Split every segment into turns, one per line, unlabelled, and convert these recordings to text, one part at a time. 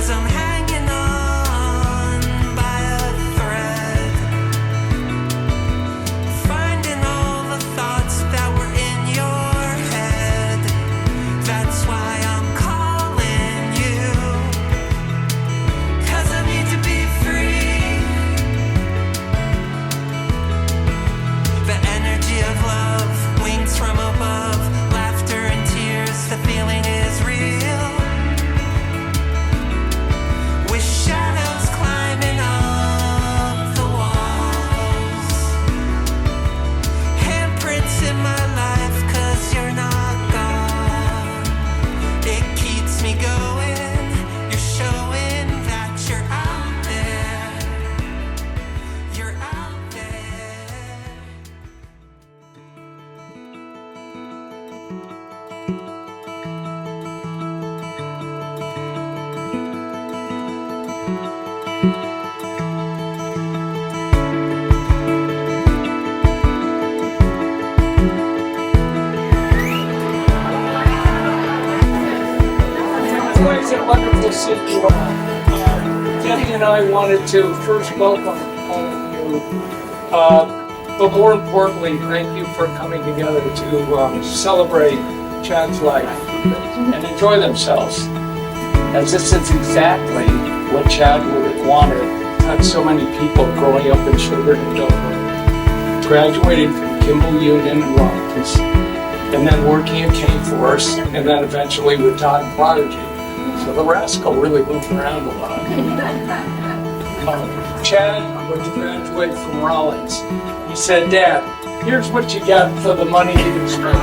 'cause I'm hanging on by a thread, finding all the thoughts that were in your head. That's why I'm calling you, 'cause I need to be free. The energy of love, wings from above, laughter and tears, the feeling is real. With shadows climbing up the walls, handprints in my life 'cause you're not gone. It keeps me going, you're showing that you're out there. You're out there.
It's a wonderful city. Debbie and I wanted to first welcome all of you, but more importantly, thank you for coming together to celebrate Chad's life and enjoy themselves, as this is exactly what Chad would have wanted. Had so many people growing up in Sherwood and Dover, graduating from Kimball Union and Rollins, and then working at K-Force, and then eventually with Todd and Prodigy. So the rascal really moved around a lot. Chad, when he graduated from Rollins, he said, "Dad, here's what you got for the money you spent."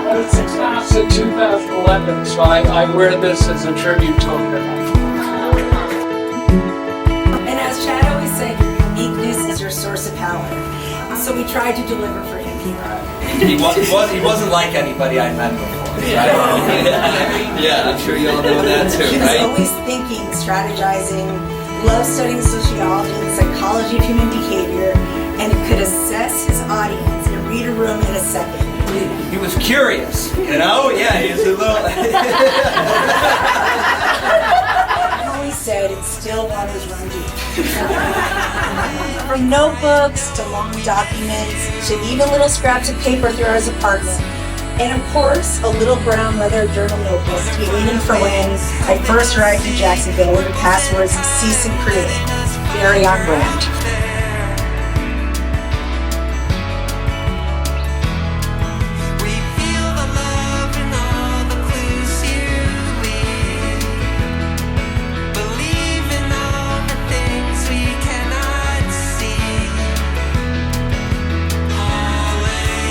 But it's in 2011, so I wear this as a tribute to him.
And as Chad always said, your uniqueness is your source of power. So we tried to deliver for him here.
He wasn't like anybody I met before. Right? Yeah, I'm sure you all know that too,
He was
right?
always thinking, strategizing, loved studying sociology and psychology of human behavior, and could assess his audience and read a room in a second.
He was curious, you know? Yeah, he was a little...
I always said it's still waters run deep. From notebooks to long documents to even little scraps of paper throughout his apartment. And of course, a little brown leather journal notebook to be waiting for when I first arrived in Jacksonville with the passwords cease and create. Very on brand.
We feel the love in all the clues you leave. Believe in all the things we cannot see. Hallelujah,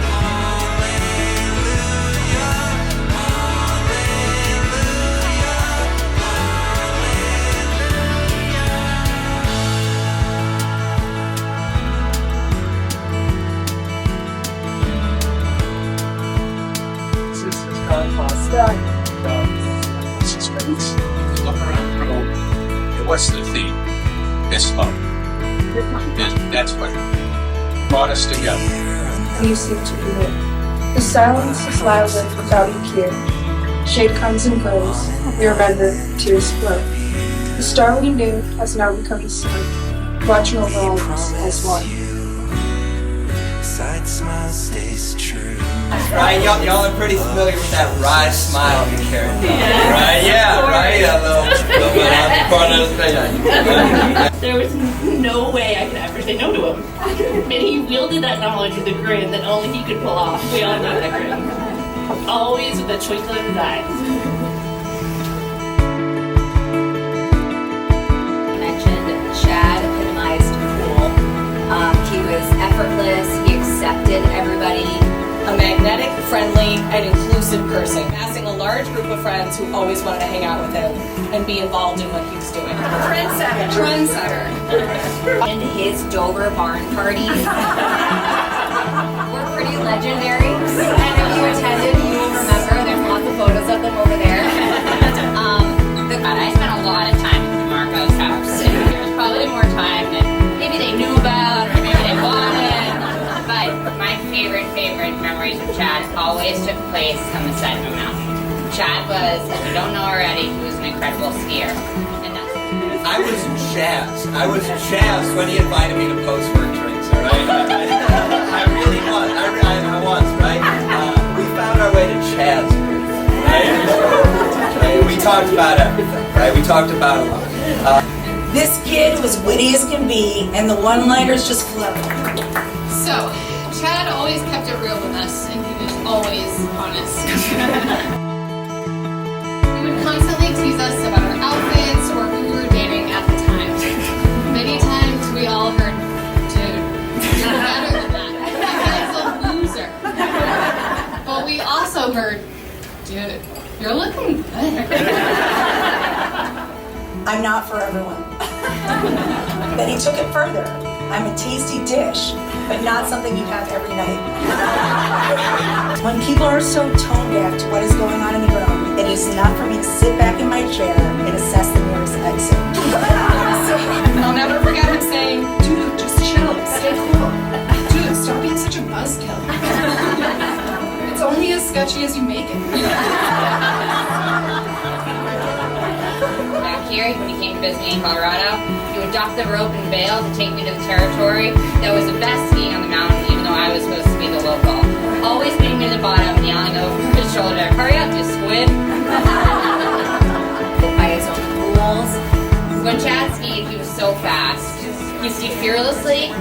hallelujah,
This is Todd. This is Vince.
Look around the room, and what's the theme? It's love. That's what brought us together.
You seem to be here. The silence is louder without you here. Shade comes and goes. We remember, tears flow. The star we knew has now become the sun, watching over all of us as one.
side smile stays true.
Right, y'all are pretty familiar with that wry smile he carries. Right, yeah, right? A little part of the thing.
There was no way I could ever say no to him. And he wielded that knowledge with a grin that only he could pull off. We all know that grin. Always with a twinkle in his eyes.
Mentioned Chad epitomized cool. He was effortless, he accepted everybody.
A magnetic, friendly, and inclusive person, amassing a large group of friends who always wanted to hang out with him and be involved in what he was doing. Trendsetter.
And his Dover barn parties were pretty legendary. And if you attended, you will remember there's lots of photos of them over there.
I spent a lot of time at DeMarco's house. There was probably more time than maybe they knew about or maybe they wanted. But my favorite memories of Chad always took place on the side of a mountain. Chad was, if you don't know already, he was an incredible skier. And that's
I was jazzed. I was jazzed when he invited me to Postwork drinks, all right? I really was. I was, right? We found our way to Chad's, right? We talked about everything, right? We talked about a lot.
This kid was witty as can be, and the one-liners just flew.
So, Chad always kept it real with us, and he was always honest. He would constantly tease us about our outfits or who we were dating at the time. Many times we all heard, dude, you're better than that. That guy's a loser. But we also heard, dude, you're looking good.
I'm not for everyone. Then he took it further. I'm a tasty dish, but not something you have every night. When people are so tone deaf to what is going on in the room, it is enough for me to sit back in my chair and assess the nearest exit.
I'll never forget him saying, dude, just chill, stay cool.
Dude, stop being such a buzzkill. It's only as sketchy as you make it.
back here, when he came to visit me in Colorado, he would dock the rope and bail to take me to the territory that was the best skiing on the mountain, even though I was supposed to be the local. Always meeting me at the bottom, yelling over his shoulder, hurry up, you squid. By his own rules. When Chad skied, he was so fast. He skied fearlessly,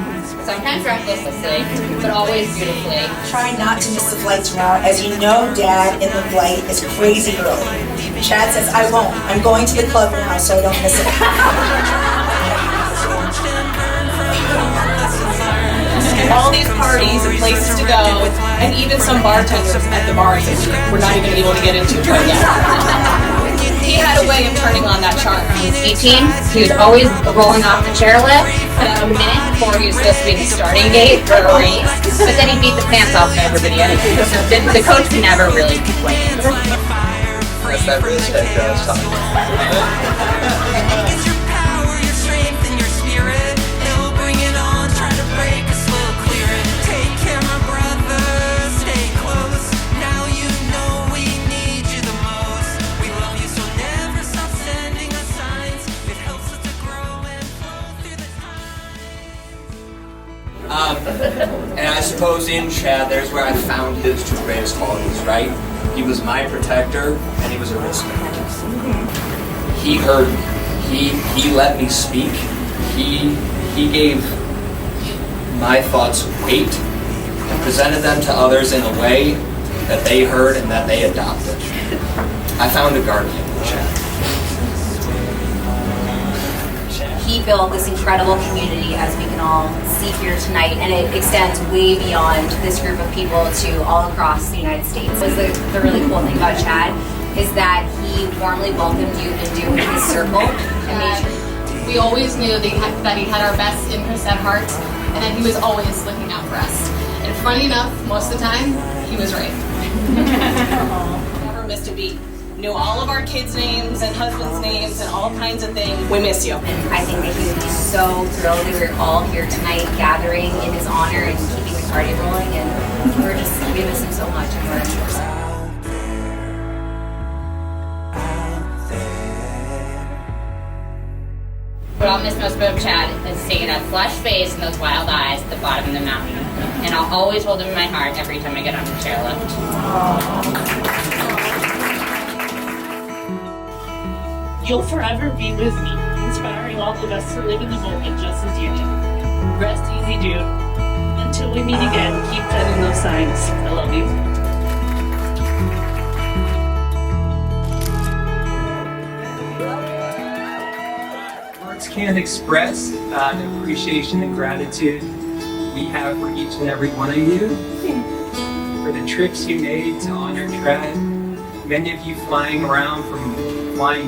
sometimes recklessly, but always beautifully.
Try not to miss the flight tomorrow. As you know, Dad in the flight is crazy early. Chad says, I won't. I'm going to the club now, so I don't miss it.
All these parties and places to go, and even some bartenders at the bars that we're not even able to get into right now. He had a way of turning on that charm.
When he was 18, he was always rolling off the chairlift a minute before he was supposed to be at the starting gate for a race. But then he beat the pants off of everybody anyway. So the coach could never really complain.
That's that risk that I was talking about.
It's your power, your strength, and your spirit. He'll bring it on, try to break us, we'll clear it. Take care, my brother, stay close. Now you know we need you the most. We love you, so never stop sending us signs. It helps us to grow and flow through the time.
And I suppose in Chad, there's where I found his two greatest qualities, right? He was my protector, and he was a risk taker. He heard me. He let me speak. He gave my thoughts weight and presented them to others in a way that they heard and that they adopted. I found a guardian in Chad.
He built this incredible community, as we can all see here tonight, and it extends way beyond this group of people to all across the United States. The really cool thing about Chad is that he warmly welcomed you into his circle and made sure.
We always knew that he had our best interests at heart, and that he was always looking out for us. And funny enough, most of the time, he was right.
Never missed a beat. Knew all of our kids' names and husbands' names and all kinds of things. We miss you.
And I think that he would be so thrilled that we're all here tonight gathering in his honor and keeping the party rolling, and we miss him so much, and we're
What I'll miss most about Chad is seeing that flush face and those wild eyes at the bottom of the mountain. And I'll always hold him in my heart every time I get on the chairlift.
You'll forever be with me, inspiring all of us to live in the moment just as you do. Rest easy, dude. Until we meet again, keep sending those signs. I love you.
Words can't express the appreciation and gratitude we have for each and every one of you, for the trips you made to honor Chad. Many of you flying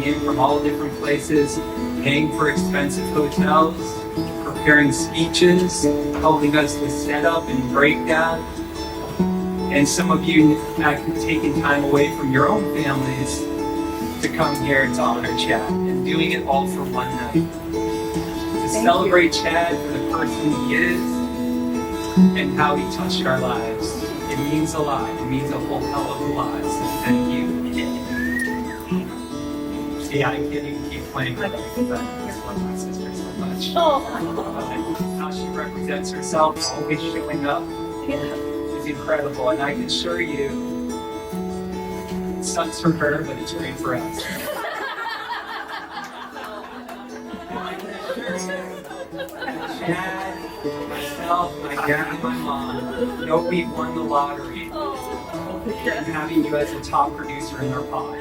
in from all different places, paying for expensive hotels, preparing speeches, helping us with setup and breakdown. And some of you have taken time away from your own families to come here to honor Chad, and doing it all for one night. To celebrate Chad for the person he is and how he touched our lives. It means a lot. It means a whole hell of a lot. So thank you. Yeah, I'm kidding. Keep playing. I just love my sister so much. How she represents herself, always showing up, is incredible. And I can assure you, it sucks for her, but it's great for us. Chad, myself, my dad, and my mom know we won the lottery. And having you as a top producer in our pod.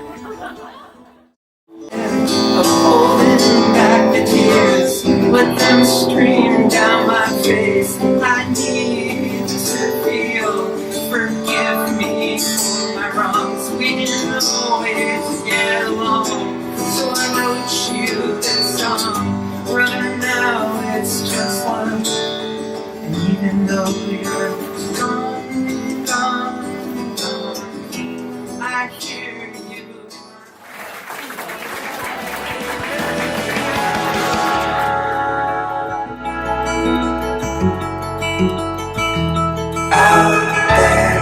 Of holding back the tears, let them stream down my face. I need to feel, forgive me for my wrongs. We didn't always get along, so I wrote you this song. Right now it's just one, and even though you're gone, gone, gone, I hear you. Out there.